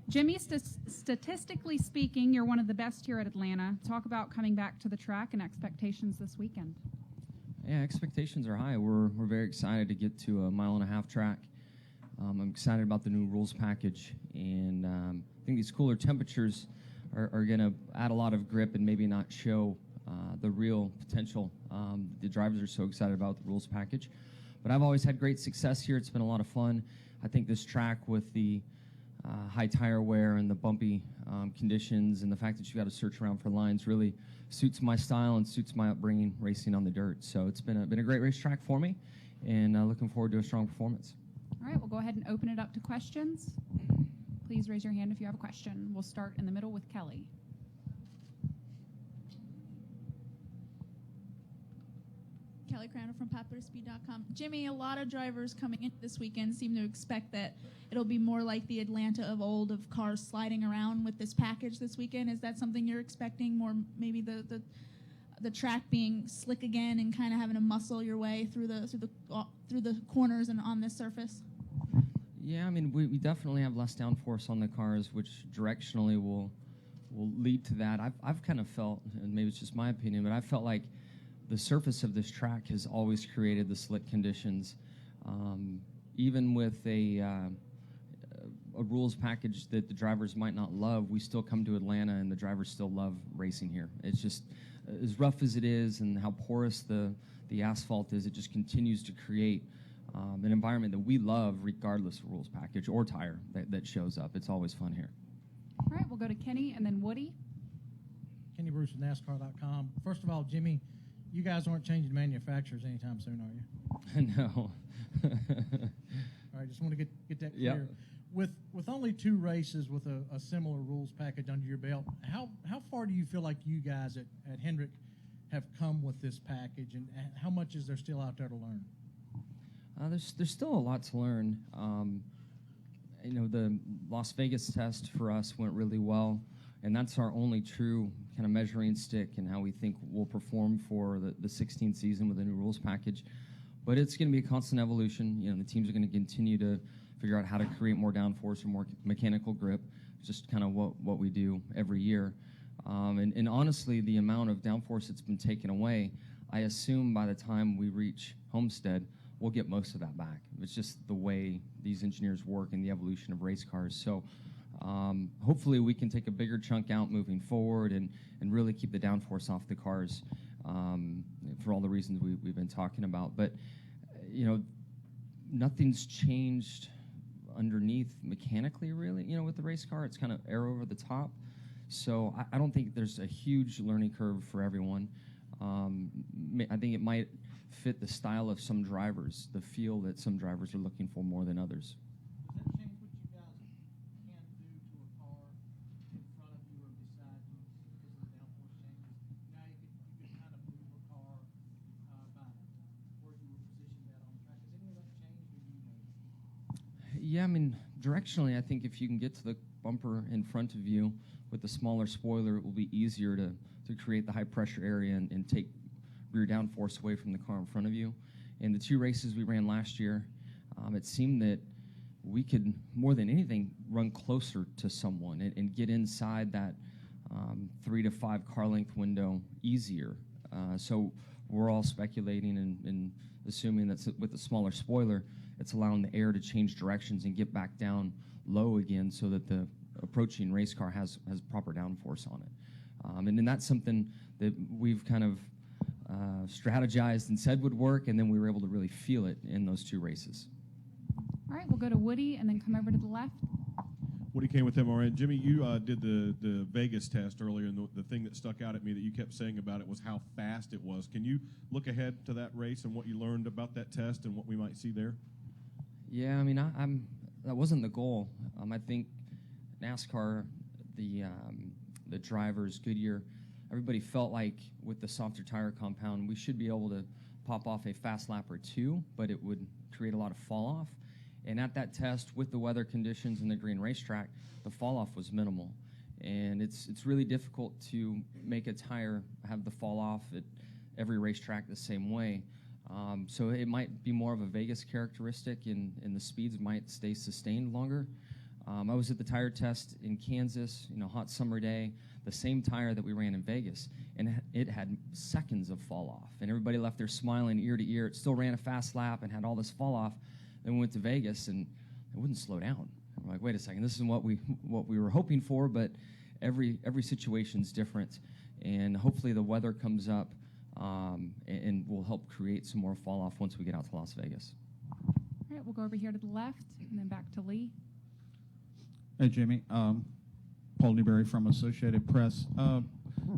Jimmie, statistically speaking, you're one of the best here at Atlanta. Talk about coming back to the track and expectations this weekend. Yeah, expectations are high. We're very excited to get to a 1.5 mile track. I'm excited about the new rules package, and I think these cooler temperatures are going to add a lot of grip and maybe not show the real potential the drivers are so excited about the rules package. But I've always had great success here. It's been a lot of fun. I think this track with the high tire wear and the bumpy conditions and the fact that you got to search around for lines really suits my style and suits my upbringing racing on the dirt. So it's been a great racetrack for me, and looking forward to a strong performance. All right, we'll go ahead and open it up to questions. Please raise your hand if you have a question. We'll start in the middle with Kelly. Kelly Crandall from PopularSpeed.com. Jimmie, a lot of drivers coming in this weekend seem to expect that it'll be more like the Atlanta of old, of cars sliding around with this package this weekend. Is that something you're expecting? More maybe the track being slick again and kind of having to muscle your way through the corners and on this surface? Yeah, I mean, we definitely have less downforce on the cars, which directionally will lead to that. I've kind of felt, and maybe it's just my opinion, but I felt like the surface of this track has always created the slick conditions. Even with a rules package that the drivers might not love, we still come to Atlanta and the drivers still love racing here. It's just as rough as it is and how porous the asphalt is, it just continues to create an environment that we love regardless of rules package or tire that shows up. It's always fun here. All right, we'll go to Kenny and then Woody. Kenny Bruce with NASCAR.com. First of all, Jimmie, you guys aren't changing manufacturers anytime soon, are you? No. All right, just want to get that clear. Yep. With only 2 races with a similar rules package under your belt, how far do you feel like you guys at Hendrick have come with this package, and how much is there still out there to learn? There's still a lot to learn. The Las Vegas test for us went really well, and that's our only true kind of measuring stick and how we think we'll perform for the 16th season with the new rules package. But it's going to be a constant evolution. The teams are going to continue to figure out how to create more downforce or more mechanical grip. It's just kind of what we do every year. And honestly, the amount of downforce that's been taken away, I assume by the time we reach Homestead, we'll get most of that back. It's just the way these engineers work and the evolution of race cars. So hopefully we can take a bigger chunk out moving forward and really keep the downforce off the cars for all the reasons we've been talking about. But, nothing's changed underneath mechanically, really, with the race car. It's kind of air over the top. So I don't think there's a huge learning curve for everyone. I think it might fit the style of some drivers, the feel that some drivers are looking for more than others. Does that change what you guys can do to a car in front of you or beside you because of the downforce changes? Now you could kind of move a car by where you were positioned at on the track. Has any of that changed, or do you know? Yeah, I mean, directionally, I think if you can get to the bumper in front of you with the smaller spoiler, it will be easier to create the high-pressure area and take rear downforce away from the car in front of you. In the 2 races we ran last year, it seemed that we could, more than anything, run closer to someone and get inside that 3 to 5 car length window easier. So we're all speculating and assuming that with the smaller spoiler, it's allowing the air to change directions and get back down low again so that the approaching race car has proper downforce on it. And then that's something that we've kind of strategized and said would work, and then we were able to really feel it in those 2 races. All right, we'll go to Woody and then come over to the left. Woody came with MRN. Jimmie, you did the Vegas test earlier, and the thing that stuck out at me that you kept saying about it was how fast it was. Can you look ahead to that race and what you learned about that test and what we might see there? Yeah, I mean, that wasn't the goal. I think NASCAR, the drivers, Goodyear, everybody felt like with the softer tire compound, we should be able to pop off a fast lap or 2, but it would create a lot of fall off. And at that test, with the weather conditions and the green racetrack, the fall off was minimal. And it's really difficult to make a tire have the fall off at every racetrack the same way. So it might be more of a Vegas characteristic, and the speeds might stay sustained longer. I was at the tire test in Kansas, hot summer day, the same tire that we ran in Vegas, and it had seconds of fall off, and everybody left there smiling ear to ear. It still ran a fast lap and had all this fall off. Then we went to Vegas, and it wouldn't slow down. I'm like, wait a second, this is what we were hoping for, but every situation's different, and hopefully the weather comes up and will help create some more fall off once we get out to Las Vegas. All right, we'll go over here to the left and then back to Lee. Hey, Jimmy. Paul Newberry from Associated Press.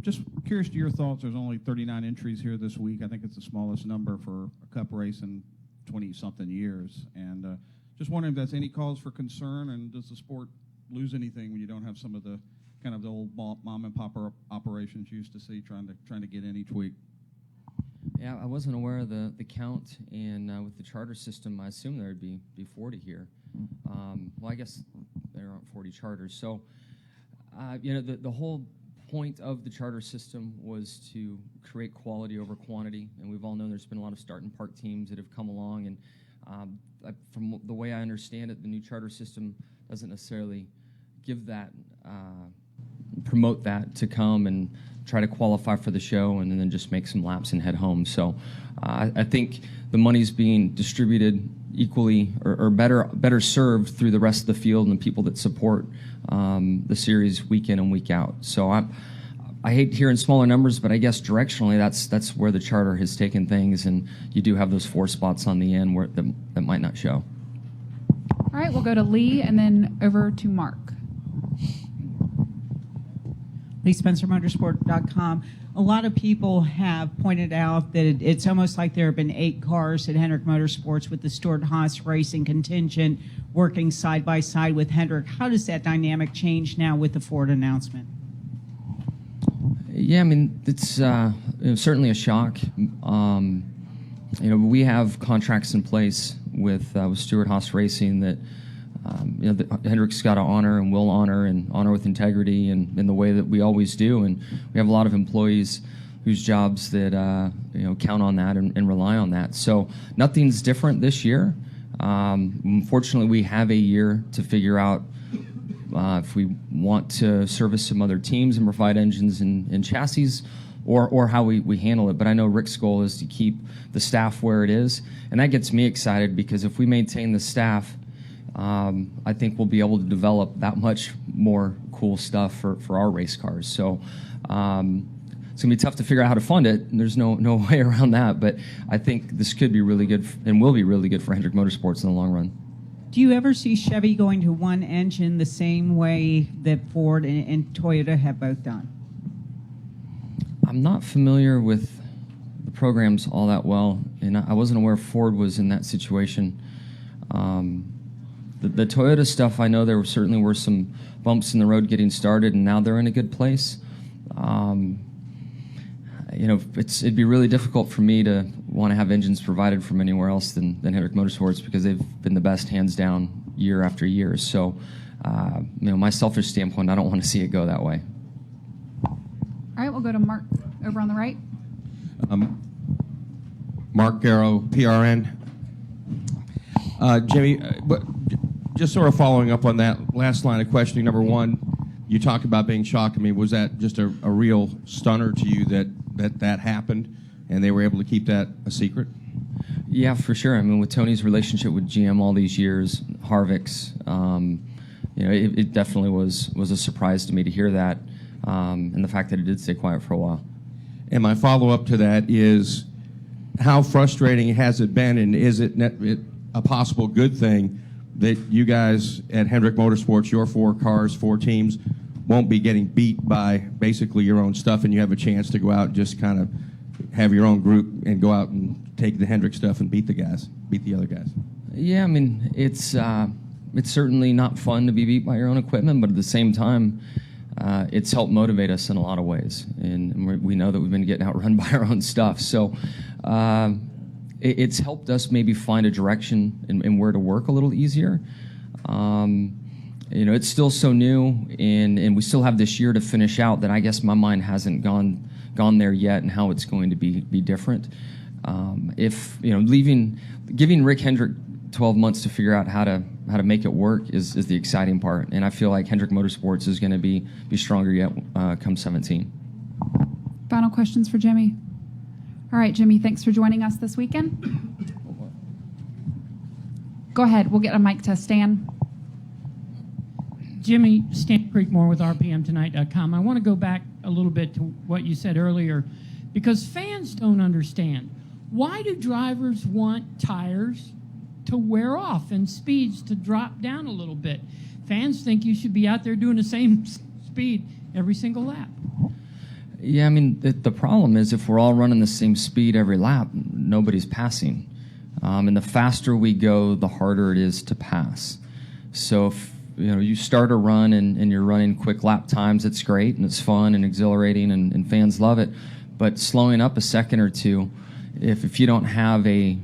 Just curious to your thoughts. There's only 39 entries here this week. I think it's the smallest number for a Cup race in 20-something years. And just wondering if that's any cause for concern, and does the sport lose anything when you don't have some of the kind of the old mom and pop operations you used to see trying to get in each week? Yeah, I wasn't aware of the count, and with the charter system, I assume there would be 40 here. Well, I guess there aren't 40 charters. So, the whole point of the charter system was to create quality over quantity, and we've all known there's been a lot of start and park teams that have come along, and from the way I understand it, the new charter system doesn't necessarily give that, promote that to come and try to qualify for the show and then just make some laps and head home. So I think the money's being distributed equally or better served through the rest of the field and the people that support the series week in and week out. So I hate hearing smaller numbers, but I guess directionally that's where the charter has taken things, and you do have those 4 spots on the end where that might not show. All right, we'll go to Lee and then over to Mark. Lee Spencer Motorsport.com. A lot of people have pointed out that it's almost like there have been 8 cars at Hendrick Motorsports with the Stewart Haas Racing contingent working side by side with Hendrick. How does that dynamic change now with the Ford announcement? Yeah, I mean, it's certainly a shock. We have contracts in place with Stewart Haas Racing that Hendrick's got to honor and will honor and honor with integrity and in the way that we always do. And we have a lot of employees whose jobs that count on that and rely on that. So nothing's different this year. Unfortunately, we have a year to figure out if we want to service some other teams and provide engines and chassis, or how we handle it. But I know Rick's goal is to keep the staff where it is, and that gets me excited because if we maintain the staff, I think we'll be able to develop that much more cool stuff for our race cars. So it's going to be tough to figure out how to fund it, and there's no way around that. But I think this could be really good and will be really good for Hendrick Motorsports in the long run. Do you ever see Chevy going to one engine the same way that Ford and Toyota have both done? I'm not familiar with the programs all that well, and I wasn't aware Ford was in that situation. The Toyota stuff, I know there certainly were some bumps in the road getting started, and now they're in a good place. It'd be really difficult for me to want to have engines provided from anywhere else than Hendrick Motorsports because they've been the best hands down year after year. So, my selfish standpoint, I don't want to see it go that way. All right, we'll go to Mark over on the right. Mark Garrow, PRN. Jimmy, just sort of following up on that last line of questioning, number one, you talked about being shocked. I mean, was that just a real stunner to you that happened and they were able to keep that a secret? Yeah, for sure. I mean, with Tony's relationship with GM all these years, Harvick's, it definitely was a surprise to me to hear that, and the fact that it did stay quiet for a while. And my follow-up to that is, how frustrating has it been, and is it a possible good thing that you guys at Hendrick Motorsports, your 4 cars, 4 teams, won't be getting beat by basically your own stuff, and you have a chance to go out and just kind of have your own group and go out and take the Hendrick stuff and beat the other guys? Yeah, I mean, it's certainly not fun to be beat by your own equipment, but at the same time, it's helped motivate us in a lot of ways, and we know that we've been getting outrun by our own stuff. So it's helped us maybe find a direction and where to work a little easier. It's still so new, and we still have this year to finish out that I guess my mind hasn't gone there yet, and how it's going to be different. Giving Rick Hendrick 12 months to figure out how to make it work is the exciting part. And I feel like Hendrick Motorsports is going to be stronger yet come 17. Final questions for Jimmie. All right, Jimmie, thanks for joining us this weekend. Go ahead. We'll get a mic to Stan. Jimmie, Stan Creekmore with RPMTonight.com. I want to go back a little bit to what you said earlier, because fans don't understand. Why do drivers want tires to wear off and speeds to drop down a little bit? Fans think you should be out there doing the same speed every single lap. Yeah, I mean, the problem is if we're all running the same speed every lap, nobody's passing. And the faster we go, the harder it is to pass. So if you start a run and you're running quick lap times, it's great and it's fun and exhilarating and fans love it. But slowing up a second or two, if you don't have a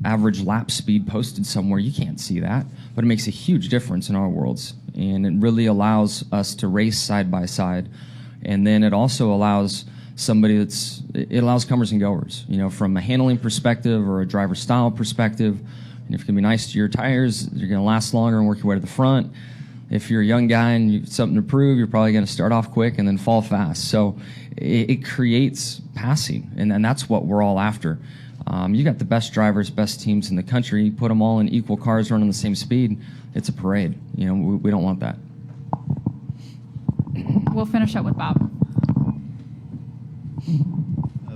average lap speed posted somewhere, you can't see that. But it makes a huge difference in our worlds. And it really allows us to race side by side. And then it also allows it allows comers and goers, from a handling perspective or a driver style perspective. And if you can be nice to your tires, you're going to last longer and work your way to the front. If you're a young guy and you've something to prove, you're probably going to start off quick and then fall fast. So it creates passing, and that's what we're all after. You got the best drivers, best teams in the country. You put them all in equal cars running the same speed, it's a parade. We don't want that. We'll finish up with Bob.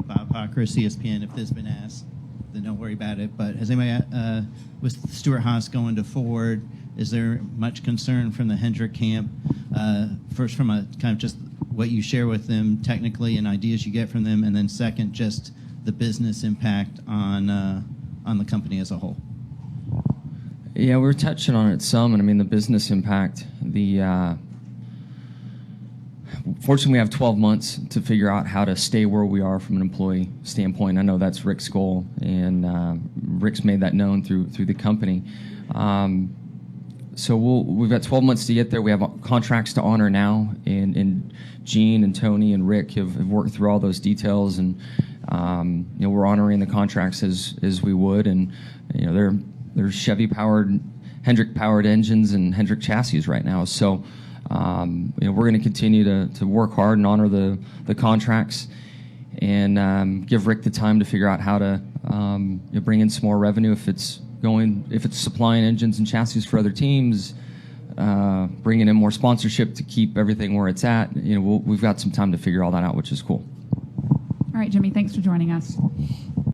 Bob Hawkers, ESPN. If this has been asked, then don't worry about it. But has anybody, with Stewart Haas going to Ford, is there much concern from the Hendrick camp? First, from a kind of just what you share with them technically and ideas you get from them, and then second, just the business impact on the company as a whole. Yeah, we were touching on it some, and I mean the business impact. Fortunately, we have 12 months to figure out how to stay where we are from an employee standpoint. I know that's Rick's goal, and Rick's made that known through the company. So we've got 12 months to get there. We have contracts to honor now, and Gene and Tony and Rick have worked through all those details, and we're honoring the contracts as we would. And they're Chevy-powered, Hendrick-powered engines and Hendrick chassis right now. So we're going to continue to work hard and honor the contracts, and give Rick the time to figure out how to bring in some more revenue if it's supplying engines and chassis for other teams, bringing in more sponsorship to keep everything where it's at. We've got some time to figure all that out, which is cool. All right, Jimmie, thanks for joining us.